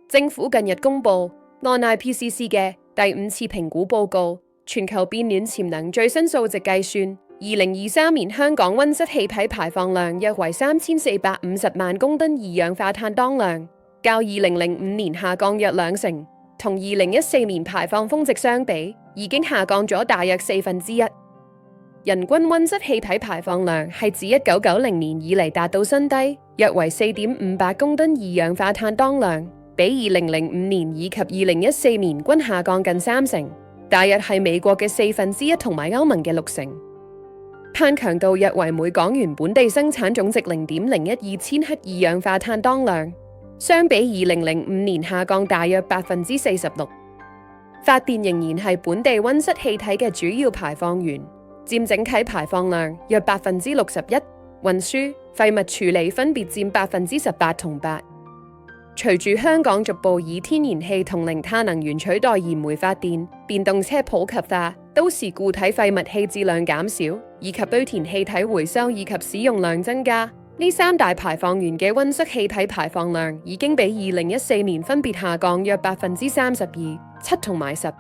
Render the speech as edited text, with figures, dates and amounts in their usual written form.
政府近日公布按 IPCC 嘅第5次評估報告，全球變暖潛能最新數值計算，2023年香港溫室氣體排放量約為3450萬公噸二氧化碳當量，較2005年下降約2成，同2014年排放峰值相比，已經下降咗大約1/4。人均溫室氣體排放量係自1990年以嚟達到新低，約為4.58公噸二氧化碳當量，比2005年以及2014年均下降近3成，大約係美國嘅1/4同埋歐盟嘅6成。碳強度約為每港元本地生產總值0.012千克二氧化碳當量，相比2005年下降大約46%。發電仍然係本地溫室氣體嘅主要排放源，佔整體排放量約61%，運輸、廢物處理分別佔18%同8%。隨住香港逐步以天然氣同零碳能源取代燃煤發電，電動車普及化，都市固體廢物棄置量減少，以及堆填氣體回收以及使用量增加，呢3大排放源嘅溫室氣體排放量已經比2014年分別下降約32%、7同埋10%。